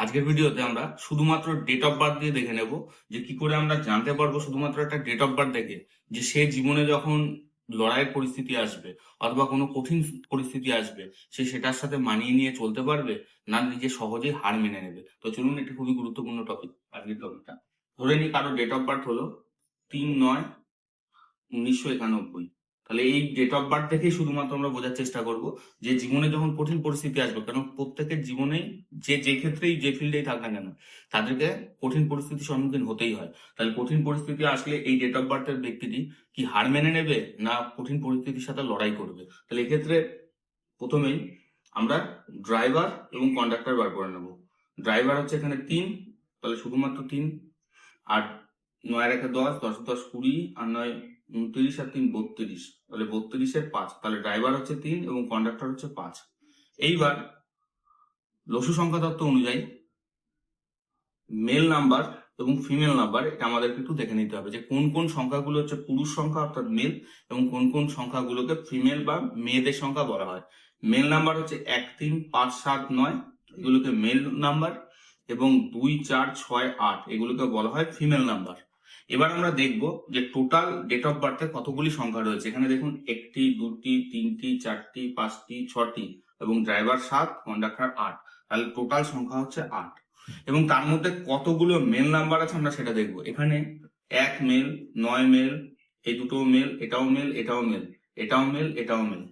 আজকের ভিডিওতে আমরা শুধুমাত্র ডেট অফ বার্থ দিয়ে দেখে নেব যে কি করে আমরা জানতে পারবো শুধুমাত্র একটা ডেট অফ বার্থ দেখে যে সে জীবনে যখন লড়াইয়ের পরিস্থিতি আসবে অথবা কোনো কঠিন পরিস্থিতি আসবে সে সেটার সাথে মানিয়ে নিয়ে চলতে পারবে না নিজে সহজেই হার মেনে নেবে। তো চলুন, এটি খুবই গুরুত্বপূর্ণ টপিক। আজকের টপিকটা ধরে নিই কারো ডেট অফ বার্থ হলো 3/9/1991। তাহলে এই ডেট অফ বার্থ দেখেই শুধুমাত্র আমরা বোঝার চেষ্টা করব যে জীবনে যখন কঠিন পরিস্থিতি আসবে, কারণ প্রত্যেকের জীবনেই যে ক্ষেত্রেই যে ফিল্ডেই থাক না কেন তাদেরকে কঠিন পরিস্থিতির সম্মুখীন হতেই হয়। তাহলে কঠিন পরিস্থিতি আসলে এই ডেট অফ বার্থের ব্যক্তিটি কি হার মেনে নেবে না কঠিন পরিস্থিতির সাথে লড়াই করবে। তাহলে এক্ষেত্রে প্রথমেই আমরা ড্রাইভার এবং কন্ডাক্টর বার করে নেব। ড্রাইভার হচ্ছে এখানে 3, তাহলে শুধুমাত্র 3। আর 9 × 10, 10 × 10 20, আর 9 29, আর 3 32, তাহলে 32-এর 5। তাহলে ড্রাইভার হচ্ছে 3 এবং কন্ডাক্টর হচ্ছে 5। এইবার লসু সংখ্যা তত্ত্ব অনুযায়ী মেল নাম্বার এবং ফিমেল নাম্বার এটা আমাদেরকে একটু দেখে নিতে হবে যে কোন কোন সংখ্যাগুলো হচ্ছে পুরুষ সংখ্যা অর্থাৎ মেল এবং কোন কোন সংখ্যাগুলোকে ফিমেল বা মেয়েদের সংখ্যা বলা হয়। মেল নাম্বার হচ্ছে 1, 3, 5, 7, 9, এগুলোকে মেল নাম্বার, এবং 2, 4, 6, 8 এগুলোকে বলা হয় ফিমেল নাম্বার। এবার আমরা দেখব যে টোটাল ডেট অফ বার্থে কতগুলি সংখ্যা রয়েছে। এখানে দেখুন 1টি, 2টি, 3টি, 4টি, 5টি, 6টি এবং ড্রাইভার 7, কন্ডাক্টর 8। তাহলে টোটাল সংখ্যা হচ্ছে 8 এবং তার মধ্যে কতগুলো মেল নাম্বার আছে আমরা সেটা দেখব। এখানে 1 মেল, 9 মেল, এই দুটো মেল, এটাও মেল, এটাও মেল, এটাও মেল, এটাও মেল।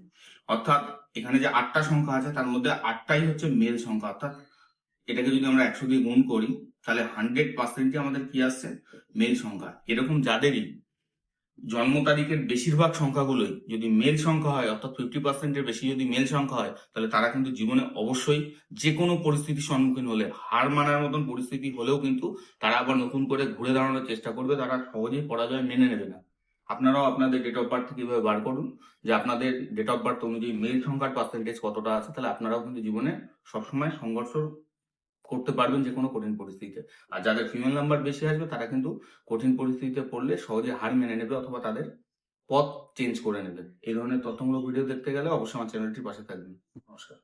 অর্থাৎ এখানে যে 8টা সংখ্যা আছে তার মধ্যে 8টাই হচ্ছে মেল সংখ্যা। অর্থাৎ এটাকে যদি আমরা 100 দিয়ে গুণ করি তাহলে 100% আমাদের কি আসছে? মেল সংখ্যা। এরকম যাদেরই জন্ম তারিখের বেশিরভাগ সংখ্যাগুলোই যদি মেল সংখ্যা হয়, অর্থাৎ 50%-এর বেশি যদি মেল সংখ্যা হয়, তাহলে তারা কিন্তু জীবনে অবশ্যই যে কোনো পরিস্থিতির সম্মুখীন হলে, হার মানার মতন পরিস্থিতি হলেও কিন্তু তারা আবার নতুন করে ঘুরে দাঁড়ানোর চেষ্টা করবে, তারা সহজেই পরাজয় মেনে নেবে না। আপনারাও আপনাদের ডেট অফ বার্থ কিভাবে বার করুন যে আপনাদের ডেট অফ বার্থ অনুযায়ী মেল সংখ্যার পার্সেন্টেজ কতটা আছে, তাহলে আপনারাও কিন্তু জীবনে সবসময় সংঘর্ষ করতে পারবেন যে কোনো কঠিন পরিস্থিতিতে। আর যাদের ফিমেল নাম্বার বেশি আসবে তারা কিন্তু কঠিন পরিস্থিতিতে পড়লে সহজে হার মেনে নেবে অথবা তাদের পথ চেঞ্জ করে নেবে। এই ধরনের তথ্যমূলক ভিডিও দেখতে গেলে অবশ্যই আমার চ্যানেলটির পাশে থাকবেন। নমস্কার।